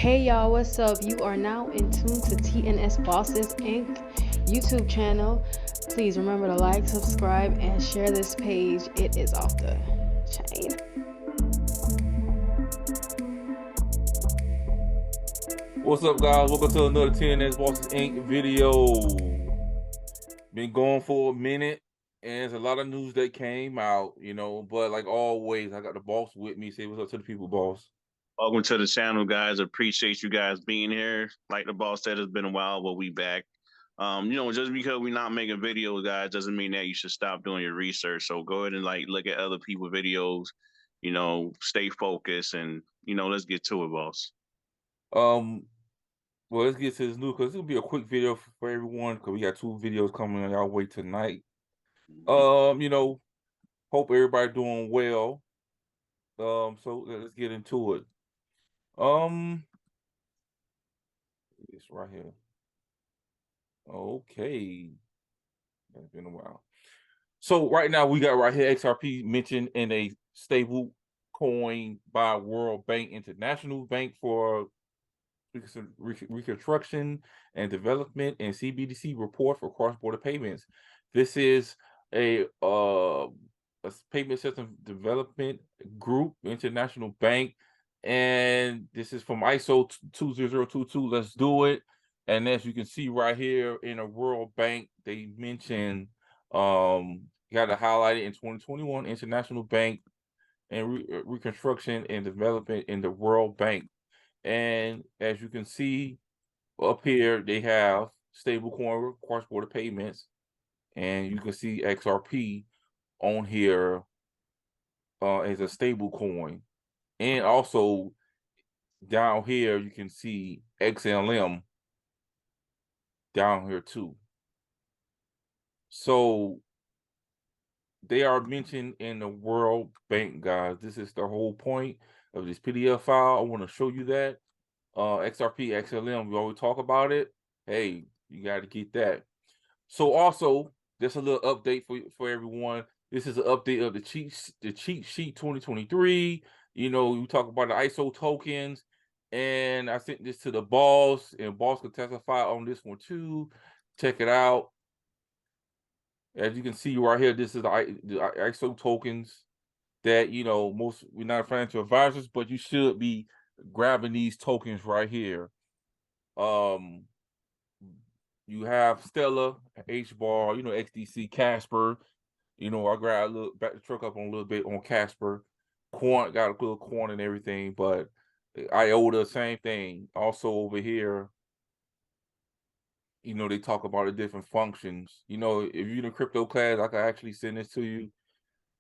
Hey y'all, what's up? You are now in tune to TNS Bosses Inc. YouTube channel. Please remember to like, subscribe, and share this page. It is off the chain. What's up, guys? Welcome to another TNS Bosses Inc. video. Been going for a minute, and there's a lot of news that came out, but like always, I got the boss with me. Say what's up to the people, boss. Welcome to the channel, guys. Appreciate you guys being here. Like the boss said, it's been a while, but we back. Just because we're not making videos, guys, doesn't mean that you should stop doing your research. So go ahead and look at other people's videos. Stay focused, and let's get to it, boss. Um, well, let's get to this news because it'll be a quick video for everyone because we got two videos coming on y'all way tonight. Hope everybody doing well. So let's get into it. It's right here. Okay. It's been a while. So right now we got right here XRP mentioned in a stable coin by World Bank International Bank for Reconstruction and Development and CBDC report for cross-border payments. This is a payment system development group, international bank, and this is from ISO 20022. Let's do it. And as you can see right here in a World Bank, they mentioned got to highlight it in 2021 International Bank and Reconstruction and Development in the World Bank. And as you can see up here, they have stablecoin cross-border payments, and you can see XRP on here as a stable coin. And also down here, you can see XLM down here too. So they are mentioned in the World Bank, guys. This is the whole point of this PDF file. I want to show you that. XRP, XLM, we always talk about it. Hey, you got to get that. So also, just a little update for everyone. This is an update of the cheat sheet 2023. We talk about the ISO tokens, and I sent this to the boss, and boss can testify on this one too. Check it out. As you can see right here, this is the ISO tokens that we're not financial advisors, but you should be grabbing these tokens right here. You have Stella, H-Bar, XDC, Casper. I grabbed back the truck up on a little bit on Casper. Quant got a little quant and everything, but IOTA, same thing. Also over here, they talk about the different functions. If you're in a crypto class, I can actually send this to you.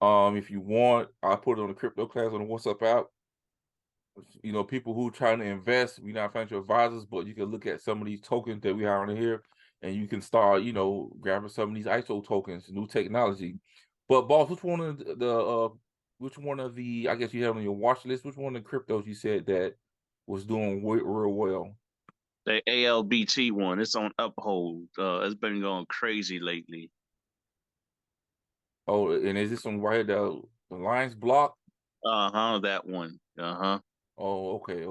If you want, I'll put it on the crypto class on the WhatsApp app. People who trying to invest, we're not financial advisors, but you can look at some of these tokens that we have on here, and you can start, grabbing some of these ISO tokens, new technology. But boss, which one of the I guess you have on your watch list? Which one of the cryptos you said that was doing real well? The ALBT one, it's on Uphold. It's been going crazy lately. Oh, and is this one right here, the Lions block? That one. Oh, okay.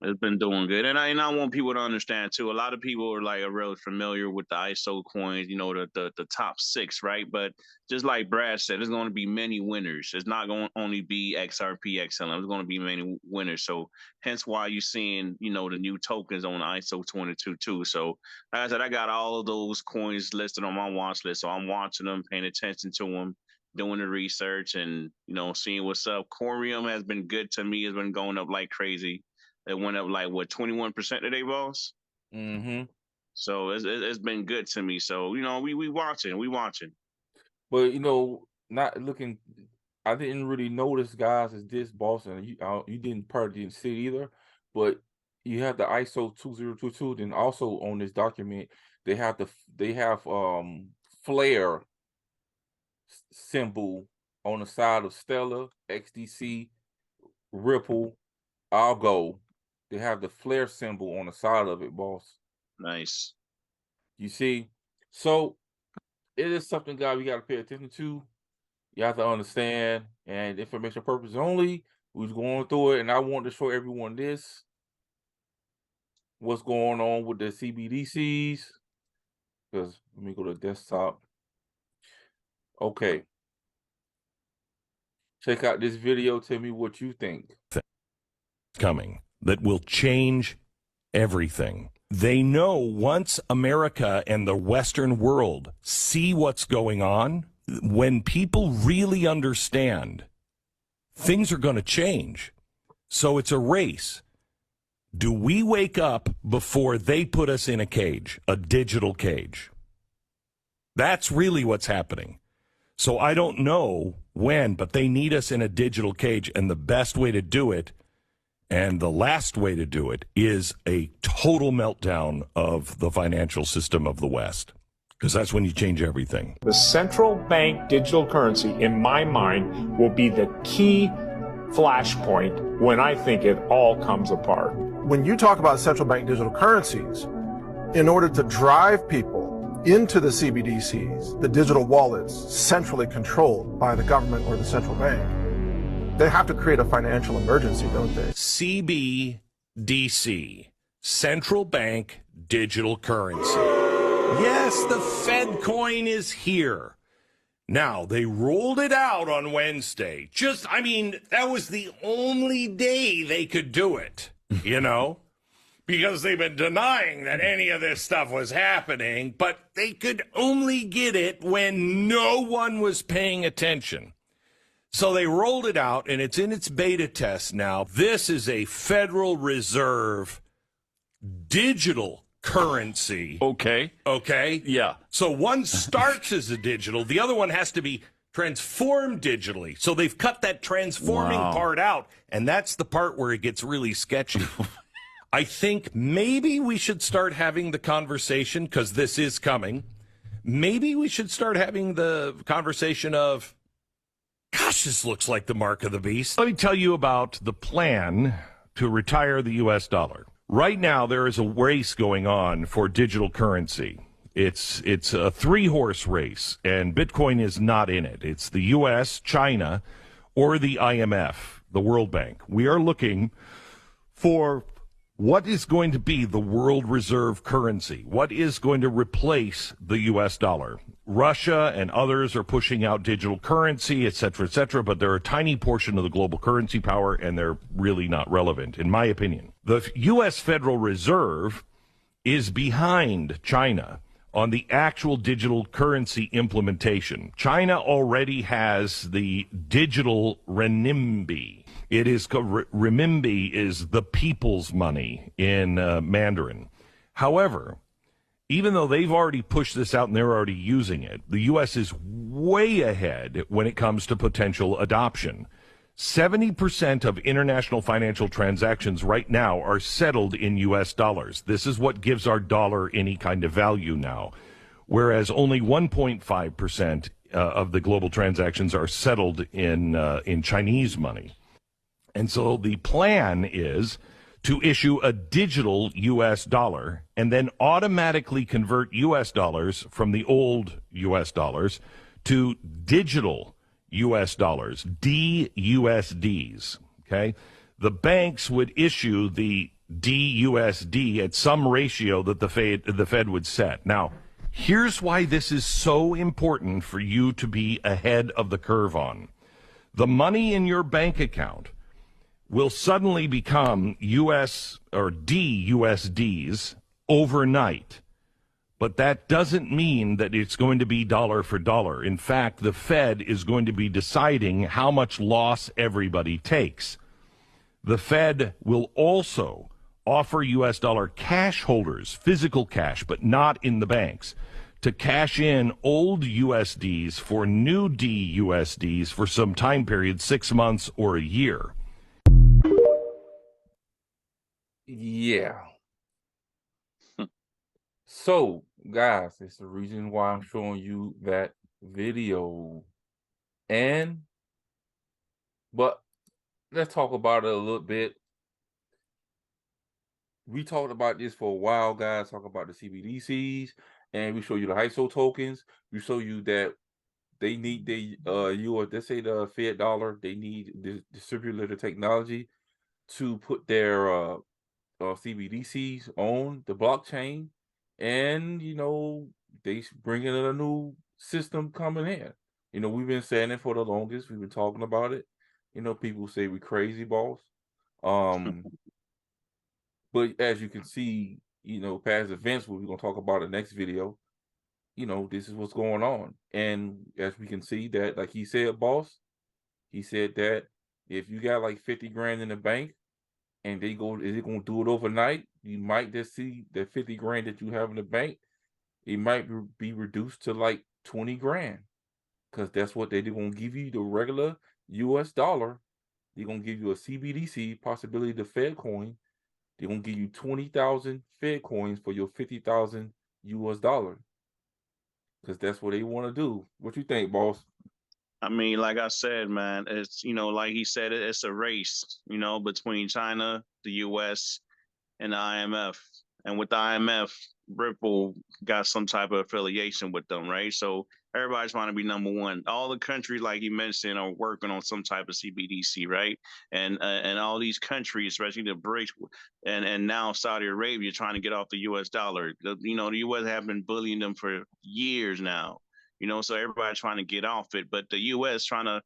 It's been doing good, and I want people to understand too. A lot of people are really familiar with the ISO coins, the top six, right? But just like Brad said, there's going to be many winners. It's not going to only be XRP, XLM. There's going to be many winners. So hence why you're seeing the new tokens on ISO 22 too. So like I said, I got all of those coins listed on my watch list, so I'm watching them, paying attention to them, doing the research, and seeing what's up. Corium has been good to me. It's been going up like crazy. It went up like what 21% today, boss. Mm-hmm. So it's been good to me. So we watching. But not looking. I didn't really notice, guys, is this boss, and you didn't see it either. But you have the ISO 2022. Then also on this document, they have flare symbol on the side of Stellar, XDC, Ripple, Algo. They have the flare symbol on the side of it, boss. Nice. You see, so it is something, guys, we got to pay attention to. You have to understand, and information purposes only. We was going through it, and I wanted to show everyone this. what's going on with the CBDCs. Because let me go to desktop. Okay. Check out this video. Tell me what you think. Coming that will change everything. They know once America and the Western world see what's going on, when people really understand, things are going to change. So it's a race. Do we wake up before they put us in a cage, a digital cage? That's really what's happening. So I don't know when, but they need us in a digital cage. And the best way to do it, and the last way to do it, is a total meltdown of the financial system of the West. Because that's when you change everything. The central bank digital currency, in my mind, will be the key flashpoint when I think it all comes apart. When you talk about central bank digital currencies, in order to drive people into the CBDCs, the digital wallets centrally controlled by the government or the central bank, they have to create a financial emergency, don't they? CBDC, central bank digital currency. Yes, the Fed coin is here. Now, they rolled it out on Wednesday. That was the only day they could do it, because they've been denying that any of this stuff was happening, but they could only get it when no one was paying attention. So they rolled it out, and it's in its beta test now. This is a Federal Reserve digital currency. Okay. Yeah. So one starts as a digital. The other one has to be transformed digitally. So they've cut that transforming part out, and that's the part where it gets really sketchy. I think maybe we should start having the conversation, because this is coming. Maybe we should start having the conversation of, gosh, this looks like the mark of the beast. Let me tell you about the plan to retire the U.S. dollar. Right now, there is a race going on for digital currency. It's a three-horse race, and Bitcoin is not in it. It's the U.S., China, or the IMF, the World Bank. We are looking for what is going to be the world reserve currency? What is going to replace the U.S. dollar? Russia and others are pushing out digital currency, et cetera, but they're a tiny portion of the global currency power, and they're really not relevant, in my opinion. The U.S. Federal Reserve is behind China on the actual digital currency implementation. China already has the digital renminbi. It is renminbi is the people's money in Mandarin. However, even though they've already pushed this out and they're already using it, the U.S. is way ahead when it comes to potential adoption. 70% of international financial transactions right now are settled in U.S. dollars. This is what gives our dollar any kind of value now, whereas only 1.5% of the global transactions are settled in Chinese money. And so the plan is to issue a digital U.S. dollar and then automatically convert U.S. dollars from the old U.S. dollars to digital U.S. dollars, DUSDs, okay? The banks would issue the DUSD at some ratio that the Fed would set. Now, here's why this is so important for you to be ahead of the curve on. The money in your bank account will suddenly become U.S. or DUSDs overnight. But that doesn't mean that it's going to be dollar for dollar. In fact, the Fed is going to be deciding how much loss everybody takes. The Fed will also offer U.S. dollar cash holders, physical cash, but not in the banks, to cash in old USDs for new DUSDs for some time period, 6 months or a year. Yeah. So, guys, it's the reason why I'm showing you that video. But let's talk about it a little bit. We talked about this for a while, guys. Talk about the CBDCs, and we show you the ISO tokens. We show you that they need let's say the Fed dollar, they need the distributed technology to put their CBDCs on the blockchain, and they bringing in a new system coming in. We've been saying it for the longest. We've been talking about it. People say we crazy, boss. But as you can see, past events, what we're gonna talk about in the next video, this is what's going on. And as we can see that, like he said, boss, he said that if you got like 50 grand in the bank and is it gonna do it overnight? You might just see that 50 grand that you have in the bank, it might be reduced to like 20 grand. Because that's what they're gonna give you, the regular US dollar. They're gonna give you a CBDC, possibility the Fed coin. They're gonna give you 20,000 Fed coins for your 50,000 US dollar. Because that's what they want to do. What you think, boss? I mean, like I said, man, it's, like he said, it's a race, between China, the US, and the IMF. And with the IMF, Ripple got some type of affiliation with them, right? So everybody's trying to be number one. All the countries, like you mentioned, are working on some type of CBDC, right? And all these countries, especially the BRICS, and now Saudi Arabia, trying to get off the U.S. dollar. The U.S. have been bullying them for years now. So everybody's trying to get off it, but the U.S. trying to,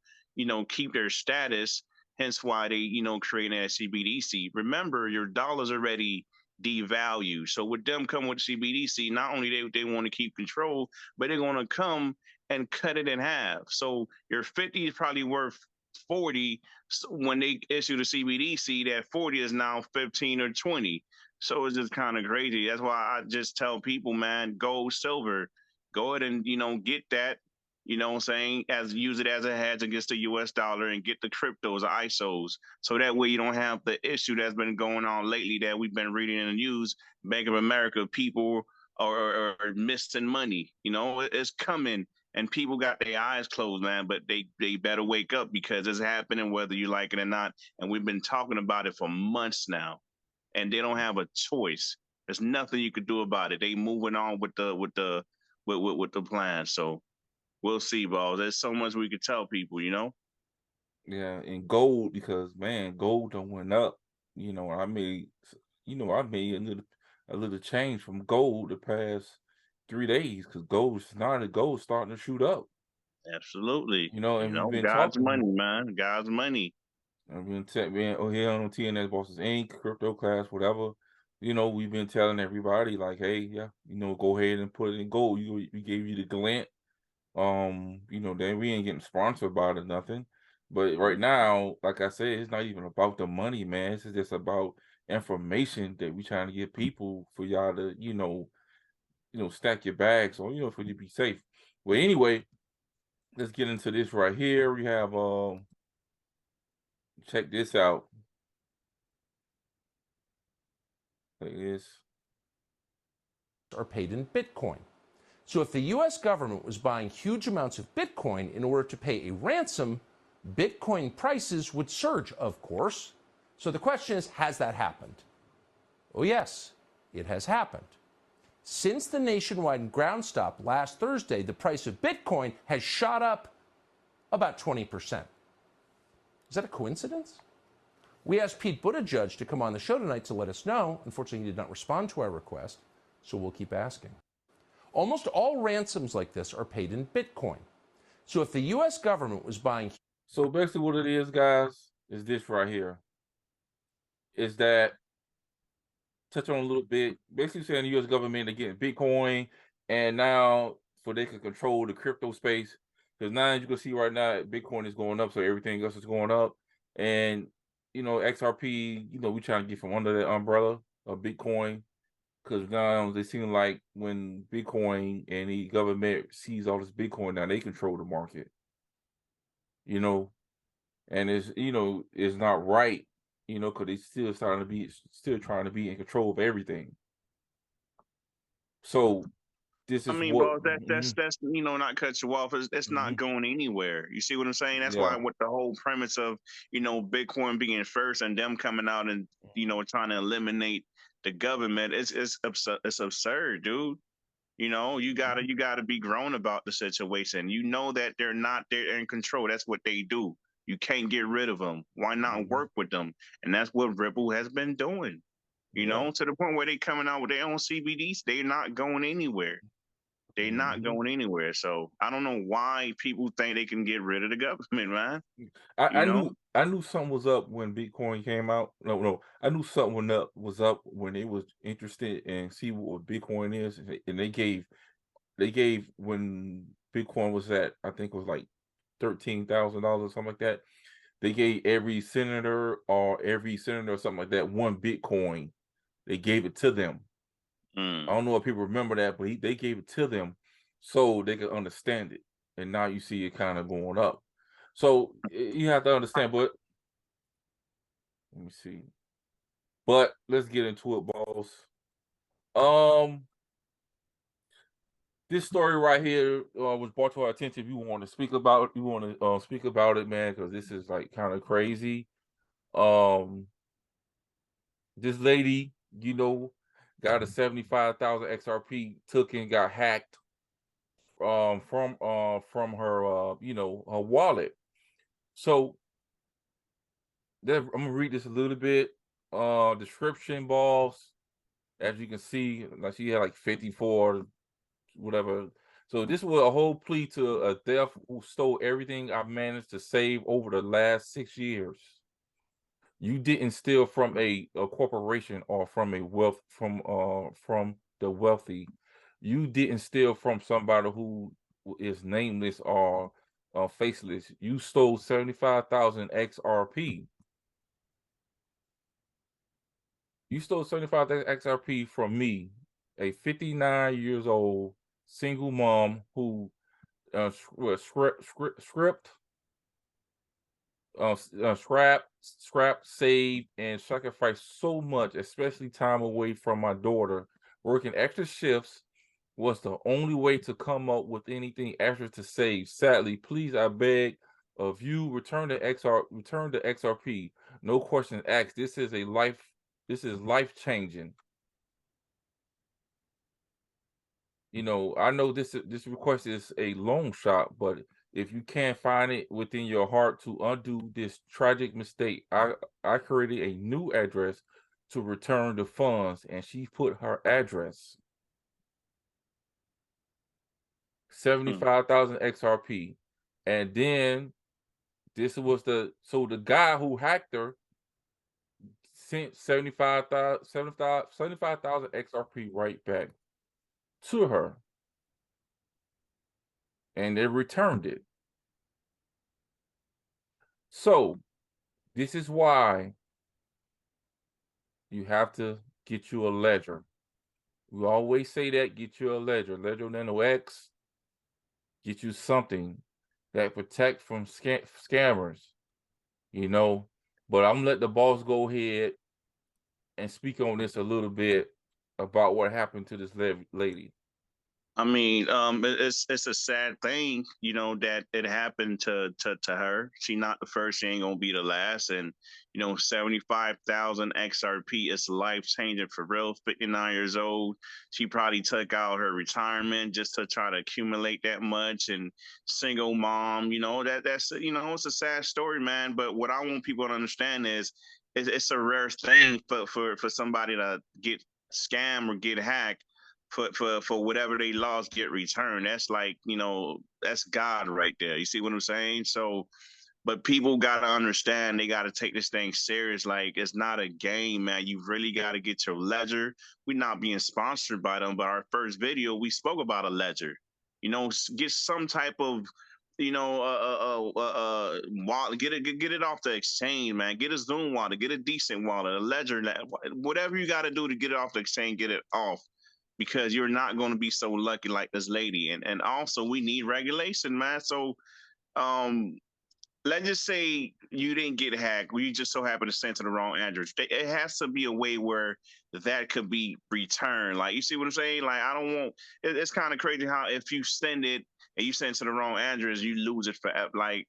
keep their status. Hence why they, creating a CBDC. Remember, your dollar's already devalue. So with them coming with CBDC, not only they want to keep control, but they're going to come and cut it in half. So your 50 is probably worth 40. So when they issue the CBDC, that 40 is now 15 or 20. So it's just kind of crazy. That's why I just tell people, man, gold, silver, go ahead and, get that. You know what I'm saying? Use it as a hedge against the US dollar and get the cryptos or ISOs. So that way you don't have the issue that's been going on lately that we've been reading in the news. Bank of America, people are missing money. It's coming and people got their eyes closed, man, but they better wake up because it's happening whether you like it or not. And we've been talking about it for months now and they don't have a choice. There's nothing you could do about it. They moving on with the plan. So we'll see, boss. There's so much we could tell people, Yeah, and gold, because man, gold done went up. I made a little change from gold the past 3 days because gold's starting to shoot up. Absolutely. And we've been God's talking. money, man. God's money. I've been here on TNS Bosses Inc., Crypto Class, whatever. We've been telling everybody like, hey, yeah, go ahead and put it in gold. We gave you the glint. Then we ain't getting sponsored by it or nothing. But right now, like I said, it's not even about the money, man. It's just about information that we trying to give people for y'all to, stack your bags or, for you to be safe. Well, anyway, let's get into this right here. We have check this out. Like this. Are paid in Bitcoin. So if the US government was buying huge amounts of Bitcoin in order to pay a ransom, Bitcoin prices would surge, of course. So the question is, has that happened? Oh yes, it has happened. Since the nationwide ground stop last Thursday, the price of Bitcoin has shot up about 20%. Is that a coincidence? We asked Pete Buttigieg to come on the show tonight to let us know. Unfortunately, he did not respond to our request, so we'll keep asking. Almost all ransoms like this are paid in Bitcoin. So if the US government was buying... So basically what it is, guys, is this right here. Is that, touch on a little bit, basically saying the US government, they're getting Bitcoin, and now so they can control the crypto space. Because now, as you can see right now, Bitcoin is going up, so everything else is going up. And, XRP, we trying to get from under that umbrella of Bitcoin. Because now they seem like when Bitcoin and the government sees all this Bitcoin, now they control the market. And it's not right, because they still trying to be in control of everything. So this is boss, that's not cut you off. It's not going anywhere. You see what I'm saying? That's why with the whole premise of Bitcoin being first and them coming out and trying to eliminate the government, it's absurd, dude. You gotta be grown about the situation. That they're in control. That's what they do. You can't get rid of them. Why not work with them? And that's what Ripple has been doing. You know, to the point where they coming out with their own CBDs. They're not going anywhere. They're not going anywhere. So I don't know why people think they can get rid of the government, man. I know? I knew something was up when Bitcoin came out. No, I knew something was up when they was interested in see what Bitcoin is, and they gave when Bitcoin was at, I think it was like $13,000, something like that. They gave every senator or something like that one Bitcoin. They gave it to them. I don't know if people remember that, but they gave it to them so they could understand it. And now you see it kind of going up. So you have to understand, but let me see. But let's get into it, boss. This story right here was brought to our attention. If you want to speak about speak about it, man, because this is like kind of crazy. This lady, got a 75,000 XRP token, got hacked from her her wallet. So I'm gonna read this a little bit. Description, boss. As you can see, like she had like 54, whatever. So this was a whole plea to a thief who stole everything I managed to save over the last 6 years. You didn't steal from a corporation or from a wealth from the wealthy. You didn't steal from somebody who is nameless or faceless. You stole 75,000 XRP. You stole 75,000 XRP from me, a 59 years old single mom who script scrap, saved, and sacrificed so much, especially time away from my daughter. Working extra shifts was the only way to come up with anything extra to save. Sadly, please, I beg of you, return the XRP. No questions asked. This is life changing. I know this request is a long shot, but if you can't find it within your heart to undo this tragic mistake, I created a new address to return the funds, and she put her address 75,000 XRP, and then this was the guy who hacked her sent 75,000 XRP right back to her, and they returned it. So this is why you have to get you a ledger. We always say that, get you a ledger. Ledger Nano X, get you something that protect from scammers, But I'm gonna let the boss go ahead and speak on this a little bit about what happened to this lady. I mean, it's a sad thing, that it happened to her. She not the first, she ain't gonna be the last. And 75,000 XRP is life changing for real. 59 years old, she probably took out her retirement just to try to accumulate that much. And single mom, that's it's a sad story, man. But what I want people to understand is, it's a rare thing for somebody to get scammed or get hacked for whatever they lost get returned. That's like, that's God right there. You see what I'm saying? So, but people got to understand, they got to take this thing serious. Like, it's not a game, man. You really got to get your ledger. We're not being sponsored by them, but our first video, we spoke about a ledger. Get some type of wallet, get it off the exchange, man. Get a Zoom wallet, get a decent wallet, a ledger, whatever you got to do to get it off the exchange, get it off, because you're not going to be so lucky like this lady. And also, we need regulation, man. So let's just say you didn't get hacked, you just so happen to send to the wrong address. It has to be a way where that could be returned. Like, you see what I'm saying? Like, I don't want it's kind of crazy how if you send it and you send to the wrong address, you lose it forever. Like,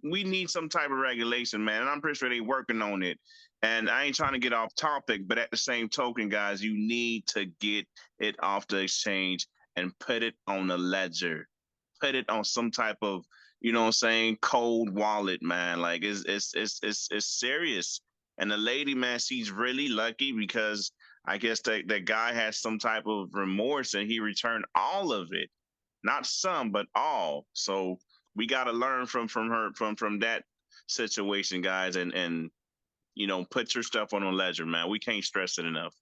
we need some type of regulation, man. And I'm pretty sure they're working on it. And I ain't trying to get off topic, but at the same token, guys, you need to get it off the exchange and put it on the ledger. Put it on some type of, cold wallet, man. Like, it's serious. And the lady, man, she's really lucky because I guess that guy has some type of remorse and he returned all of it, not some, but all. So we got to learn from that situation, guys, and put your stuff on a ledger, man. We can't stress it enough.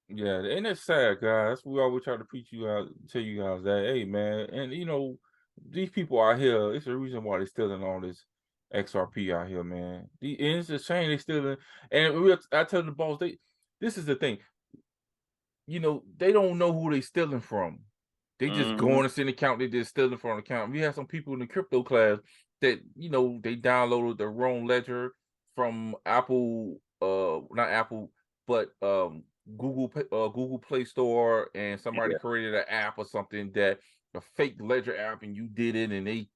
Yeah, and it's sad, guys. We always try to preach you out, tell you guys that, hey, man, and these people out here, it's the reason why they're stealing all this XRP out here, man. And it's a shame they stealing. And I tell the boss, this is the thing, they don't know who they stealing from. They just go Mm-hmm. on a send account, they just stealing from an account. We have some people in the crypto class that, they downloaded the wrong ledger from Apple, not Apple, but Google Play Store, and somebody Yeah. created an app or something, that a fake ledger app, and you did it, and they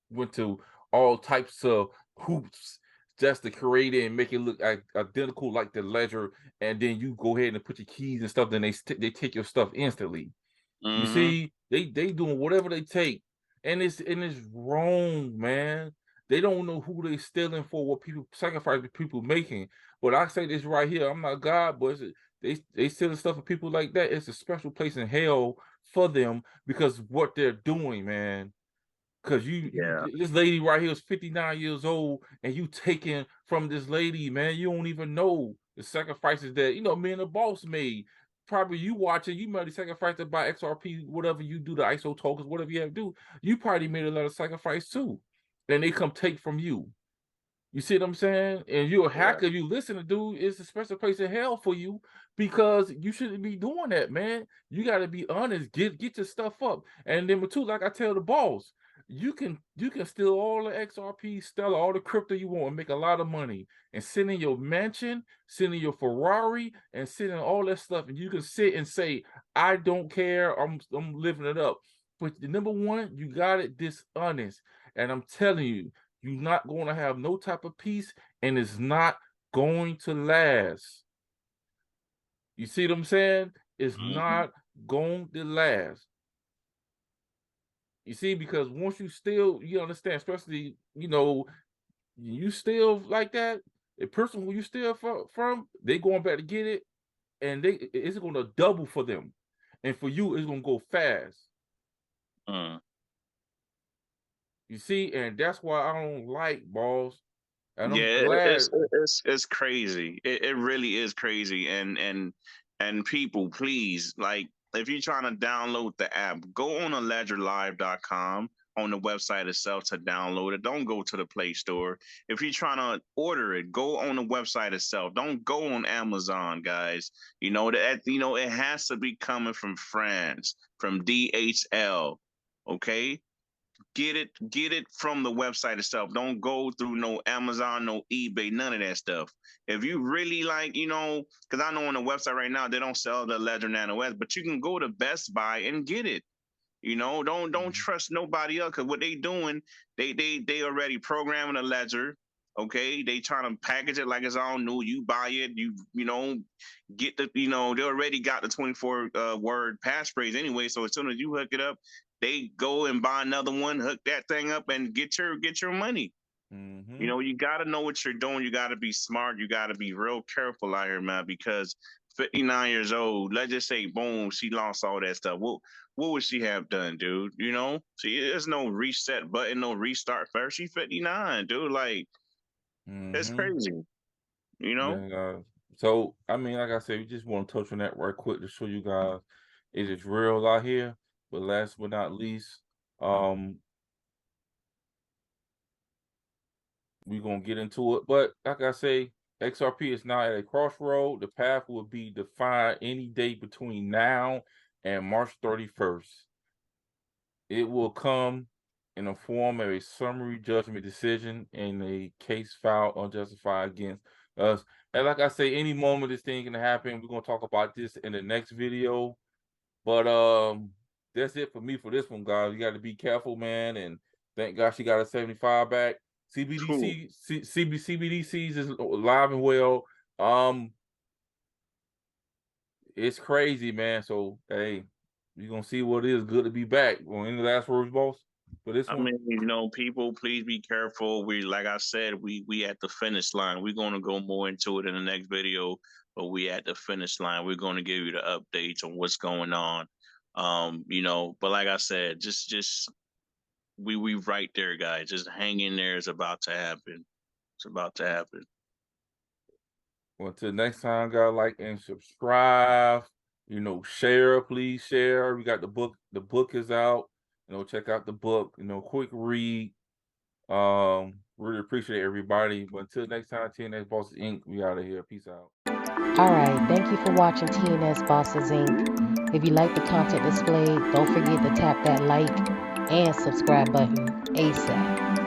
went to all types of hoops just to create it and make it look identical like the ledger, and then you go ahead and put your keys and stuff, then they take your stuff instantly. You Mm-hmm. see, they doing whatever they take, and it's wrong, man. They don't know who they stealing for, what people sacrifice people making. But I say this right here, I'm not God, but they stealing stuff for people like that. It's a special place in hell for them, because what they're doing, man. Cause Yeah. this lady right here is 59 years old, and you taking from this lady, man. You don't even know the sacrifices that me and the boss made. Probably you watching, you might have sacrificed to buy XRP, whatever you do, the ISO tokens, whatever you have to do. You probably made a lot of sacrifice too, and they come take from you. You see what I'm saying? And you're a Yeah. hacker, you listen to dude, it's a special place in hell for you, because you shouldn't be doing that, man. You got to be honest, get your stuff up. And number two, like I tell the boss, you can steal all the XRP, steal all the crypto you want, and make a lot of money, and sit in your mansion, sit in your Ferrari, and sit in all that stuff, and you can sit and say, I don't care, I'm living it up. But number one, you got it dishonest. And I'm telling you, you're not going to have no type of peace, and it's not going to last. You see what I'm saying? It's Mm-hmm. not going to last. You see, because once you steal, you understand, especially, you steal like that, a person who you steal from, they going back to get it, and it's going to double for them. And for you, it's going to go fast. Mm. You see, and that's why I don't like, boss. And I'm Yeah, glad. it's crazy. It really is crazy. And people, please, like, if you're trying to download the app, go on to ledgerlive.com on the website itself to download it. Don't go to the Play Store. If you're trying to order it, go on the website itself. Don't go on Amazon, guys. It has to be coming from France, from DHL. Okay? Get it from the website itself. Don't go through no Amazon, no eBay, none of that stuff. If you really like, because I know on the website right now they don't sell the Ledger Nano S, but you can go to Best Buy and get it. Don't trust nobody else, because what they doing, they already programming a ledger. Okay, they trying to package it like it's all new. You buy it, get they already got the 24 word passphrase anyway. So as soon as you hook it up, they go and buy another one, hook that thing up, and get your money. Mm-hmm. You got to know what you're doing. You got to be smart. You got to be real careful out here, man, because 59 years old, let's just say, boom, she lost all that stuff. What would she have done, dude? See, there's no reset button, no restart first. She's 59, dude. Like, it's Mm-hmm. crazy, you know? Yeah, so I mean, like I said, we just want to touch on that right quick to show you guys it is real out here. But last but not least, we're gonna get into it. But like I say, XRP is now at a crossroad. The path will be defined any day between now and March 31st. It will come in the form of a summary judgment decision in a case filed unjustified against us. And like I say, any moment this thing can happen. We're gonna talk about this in the next video. But that's it for me for this one, guys. You got to be careful, man. And thank God she got a 75 back. Cool. CBDCs is alive and well. It's crazy, man. So hey, we're gonna see what it is. Good to be back. Any last words, boss? for this I one? mean, you know, people, please be careful. We, like I said, we at the finish line. We're gonna go more into it in the next video, but we at the finish line. We're gonna give you the updates on what's going on. You know, but like I said, just we right there, guys. Just hang in there. It's about to happen. It's about to happen. Well, until next time, guys, like and subscribe. You know, share, please share. We got the book. The book is out. You know, check out the book. You know, quick read. Really appreciate everybody. But until next time, TNS Bosses Inc. We out of here. Peace out. All right, thank you for watching TNS Bosses Inc. If you like the content displayed, don't forget to tap that like and subscribe button ASAP.